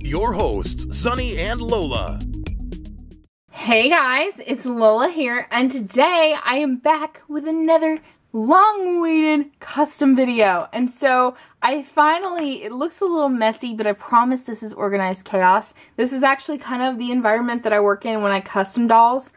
your hosts, Sunny and Lola. Hey guys, it's Lola here, and today I am back with another long-awaited custom video. And so I finally, it looks a little messy, but I promise this is organized chaos. This is actually kind of the environment that I work in when I custom dolls.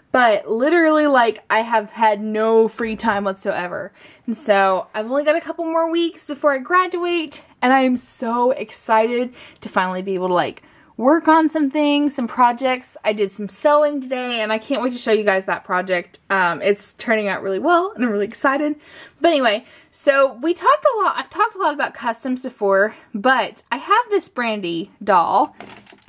But literally, like, I have had no free time whatsoever. And so I've only got a couple more weeks before I graduate, and I am so excited to finally be able to, like, work on some things, some projects. I did some sewing today, and I can't wait to show you guys that project. It's turning out really well, and I'm really excited. But anyway, so I've talked a lot about customs before, but I have this Brandy doll.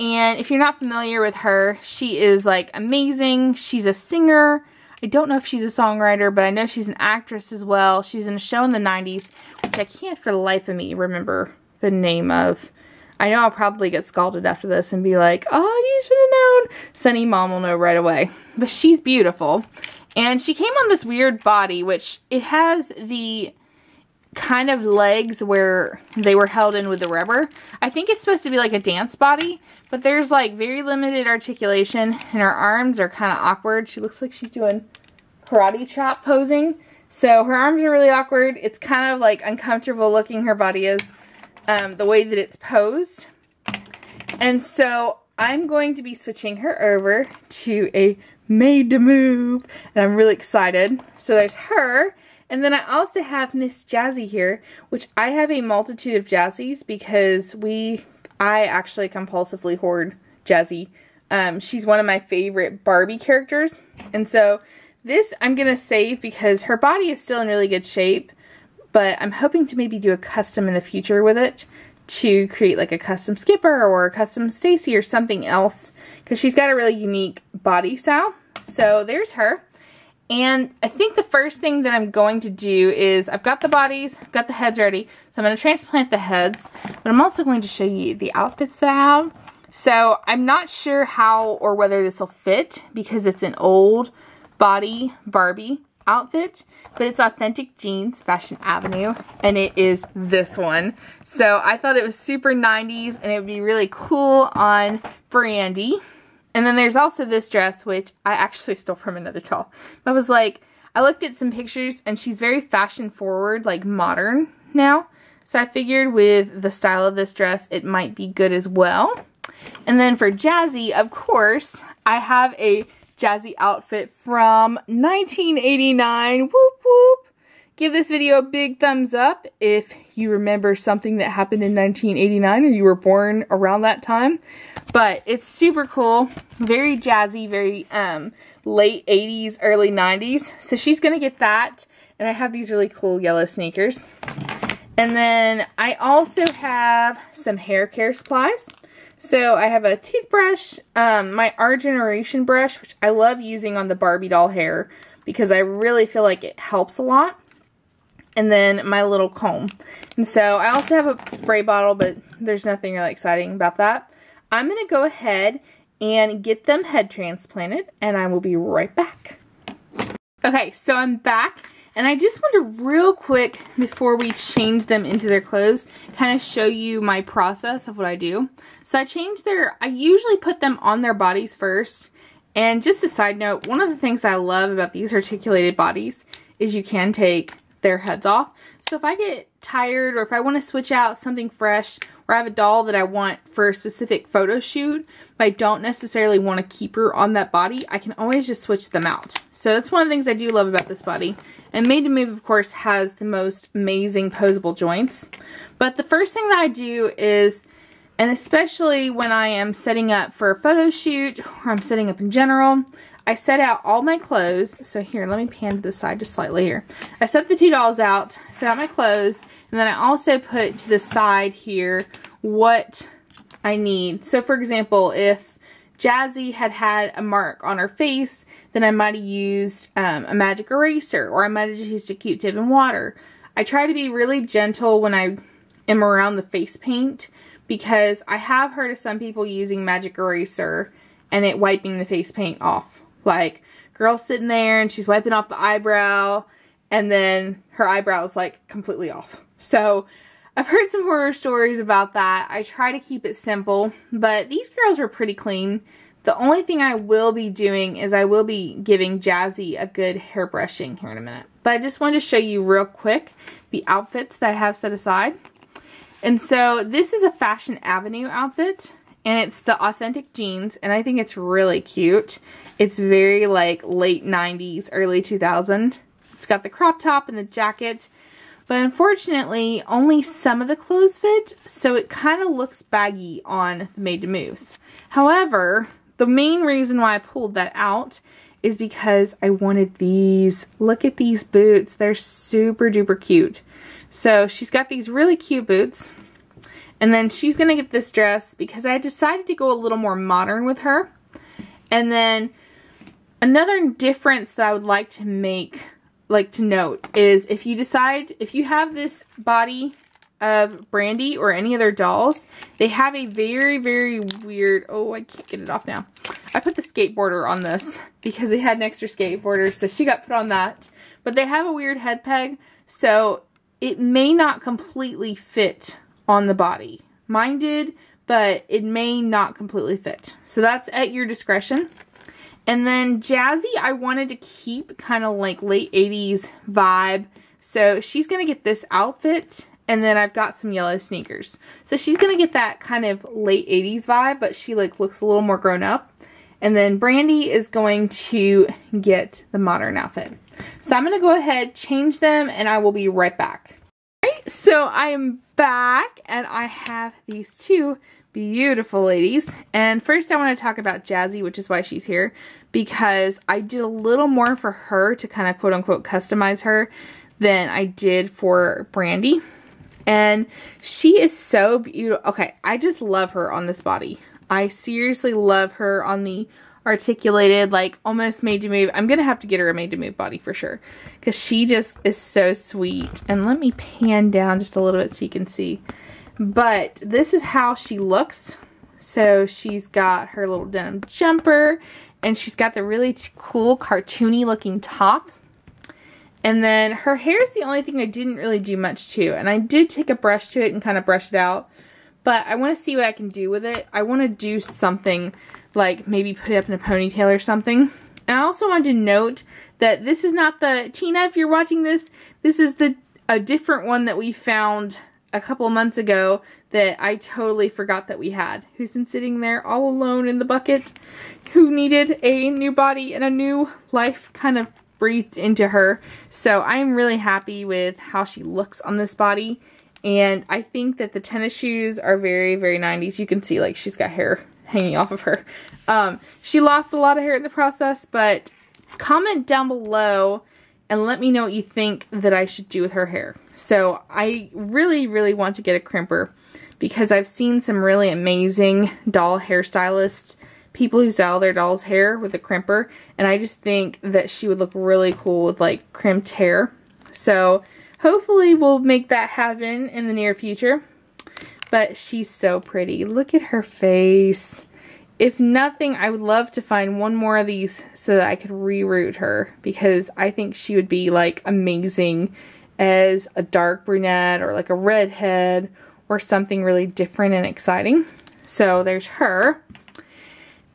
And if you're not familiar with her, she is like amazing. She's a singer. I don't know if she's a songwriter, but I know she's an actress as well. She was in a show in the 90s, which I can't for the life of me remember the name of. I know I'll probably get scalded after this and be like, oh, you should have known. Sunny mom will know right away. But she's beautiful. And she came on this weird body, which it has the kind of legs where they were held in with the rubber. I think it's supposed to be like a dance body, but there's like very limited articulation, and her arms are kind of awkward. She looks like she's doing karate chop posing. So her arms are really awkward. It's kind of like uncomfortable looking, her body is, the way that it's posed. And so I'm going to be switching her over to a Made to Move, and I'm really excited. So there's her. And then I also have Miss Jazzie here, which I have a multitude of Jazzies because I actually compulsively hoard Jazzie. She's one of my favorite Barbie characters. And so this I'm going to save because her body is still in really good shape. But I'm hoping to maybe do a custom in the future with it to create like a custom Skipper or a custom Stacy or something else. Because she's got a really unique body style. So there's her. And I think the first thing that I'm going to do is, I've got the bodies, I've got the heads ready, so I'm going to transplant the heads, but I'm also going to show you the outfits that I have. So I'm not sure how or whether this will fit because it's an old body Barbie outfit, but it's Authentic Jeans, Fashion Avenue, and it is this one. So I thought it was super 90s and it would be really cool on Brandy. And then there's also this dress, which I actually stole from another doll. I was like, I looked at some pictures and she's very fashion forward, like modern now. So I figured with the style of this dress, it might be good as well. And then for Jazzie, of course, I have a Jazzie outfit from 1989. Whoop whoop. Give this video a big thumbs up if you remember something that happened in 1989 or you were born around that time. But it's super cool, very jazzy, very late 80s, early 90s. So she's going to get that. And I have these really cool yellow sneakers. And then I also have some hair care supplies. So I have a toothbrush, my Our Generation brush, which I love using on the Barbie doll hair because I really feel like it helps a lot. And then my little comb. And so I also have a spray bottle, but there's nothing really exciting about that. I'm going to go ahead and get them head transplanted, and I will be right back. Okay, so I'm back, and I just want to real quick, before we change them into their clothes, kind of show you my process of what I do. So I usually put them on their bodies first, and just a side note, one of the things I love about these articulated bodies is you can take their heads off. So if I get tired or if I want to switch out something fresh, or I have a doll that I want for a specific photo shoot, but I don't necessarily want to keep her on that body, I can always just switch them out. So that's one of the things I do love about this body. And Made to Move, of course, has the most amazing posable joints. But the first thing that I do is, and especially when I am setting up for a photo shoot, or I'm setting up in general, I set out all my clothes. So here, let me pan to the side just slightly here. I set the two dolls out, set out my clothes, and then I also put to the side here what I need. So for example, if Jazzie had a mark on her face, then I might have used a magic eraser, or I might have just used a Q-tip and water. I try to be really gentle when I am around the face paint because I have heard of some people using magic eraser and it wiping the face paint off. Like, girl's sitting there and she's wiping off the eyebrow and then her eyebrow is like completely off. So I've heard some horror stories about that. I try to keep it simple, but these girls were pretty clean. The only thing I will be doing is I will be giving Jazzie a good hair brushing here in a minute. But I just wanted to show you real quick the outfits that I have set aside. And so this is a Fashion Avenue outfit, and it's the authentic jeans, and I think it's really cute. It's very like late 90s, early 2000. It's got the crop top and the jacket, but unfortunately only some of the clothes fit, so it kind of looks baggy on the Made to Moves. However, the main reason why I pulled that out is because I wanted these. Look at these boots. They're super duper cute. So she's got these really cute boots. And then she's going to get this dress because I decided to go a little more modern with her. And then another difference that I would like to note is if you have this body of Brandy or any other dolls, they have a very, very weird, oh, I can't get it off now. I put the skateboarder on this because it had an extra skateboarder, so she got put on that. But they have a weird head peg, so it may not completely fit on the body. Mine did, but it may not completely fit. So that's at your discretion. And then Jazzie, I wanted to keep kind of like late 80s vibe. So she's going to get this outfit, and then I've got some yellow sneakers. So she's going to get that kind of late 80s vibe, but she like looks a little more grown up. And then Brandy is going to get the modern outfit. So I'm going to go ahead, change them, and I will be right back. Alright, so I am back, and I have these two beautiful ladies. And first I want to talk about Jazzie, which is why she's here, because I did a little more for her to kind of quote unquote customize her than I did for Brandy. And she is so beautiful. Okay, I just love her on this body. I seriously love her on the articulated, like almost Made to Move. I'm gonna have to get her a Made to Move body for sure, because she just is so sweet. And let me pan down just a little bit so you can see. But this is how she looks. So she's got her little denim jumper, and she's got the really cool cartoony looking top. And then her hair is the only thing I didn't really do much to. And I did take a brush to it and kind of brush it out. But I want to see what I can do with it. I want to do something like maybe put it up in a ponytail or something. And I also wanted to note that this is not the, Tina, if you're watching this, this is a different one that we found a couple of months ago that I totally forgot that we had. Who's been sitting there all alone in the bucket, who needed a new body and a new life kind of breathed into her. So I'm really happy with how she looks on this body. And I think that the tennis shoes are very, very 90s. You can see like she's got hair hanging off of her. She lost a lot of hair in the process, but comment down below and let me know what you think that I should do with her hair. So I really, really want to get a crimper because I've seen some really amazing doll hairstylists, people who style their doll's hair with a crimper, and I just think that she would look really cool with like crimped hair. So hopefully we'll make that happen in the near future. But she's so pretty. Look at her face. If nothing, I would love to find one more of these so that I could reroute her, because I think she would be like amazing as a dark brunette or like a redhead or something really different and exciting. So there's her.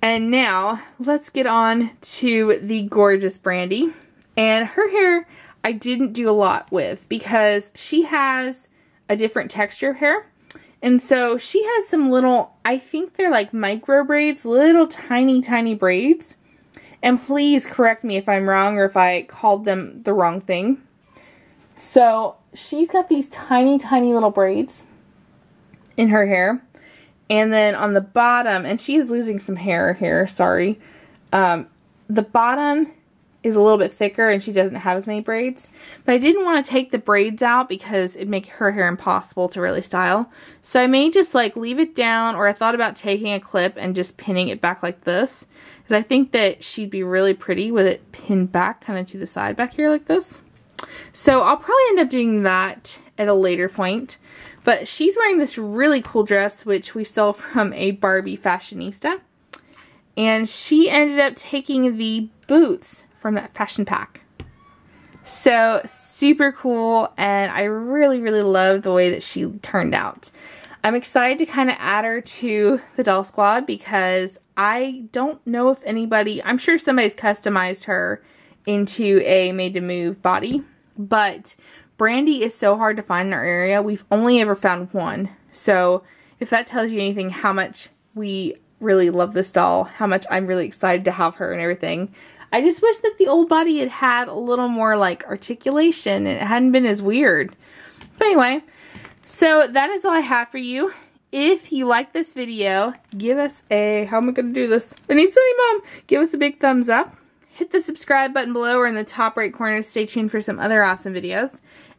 And now let's get on to the gorgeous Brandy. And her hair I didn't do a lot with because she has a different texture of hair. And so she has some little, I think they're like micro braids, little tiny, tiny braids. And please correct me if I'm wrong or if I called them the wrong thing. So she's got these tiny, tiny little braids in her hair. And then on the bottom, and she is losing some hair here, sorry. The bottom is a little bit thicker and she doesn't have as many braids. But I didn't want to take the braids out because it'd make her hair impossible to really style. So I may just like leave it down, or I thought about taking a clip and just pinning it back like this. Because I think that she'd be really pretty with it pinned back kind of to the side back here like this. So I'll probably end up doing that at a later point. But she's wearing this really cool dress, which we stole from a Barbie Fashionista. And she ended up taking the boots from that fashion pack. So super cool, and I really, really love the way that she turned out. I'm excited to kind of add her to the doll squad because I don't know if anybody, I'm sure somebody's customized her into a made to move body, but Brandy is so hard to find in our area. We've only ever found one. So if that tells you anything, how much we really love this doll, how much I'm really excited to have her and everything. I just wish that the old body had had a little more like articulation and it hadn't been as weird. But anyway, so that is all I have for you. If you like this video, give us a, how am I going to do this? I need Sunny Mom. Give us a big thumbs up. Hit the subscribe button below or in the top right corner to stay tuned for some other awesome videos.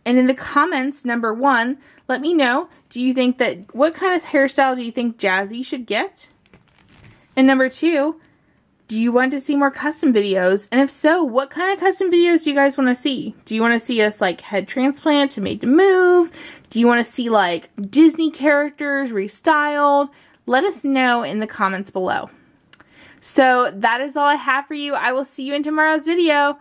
And in the comments, number 1, let me know, do you think that, what kind of hairstyle do you think Jazzie should get? And number 2, do you want to see more custom videos? And if so, what kind of custom videos do you guys want to see? Do you want to see us like head transplant to made to move? Do you want to see like Disney characters restyled? Let us know in the comments below. So that is all I have for you. I will see you in tomorrow's video.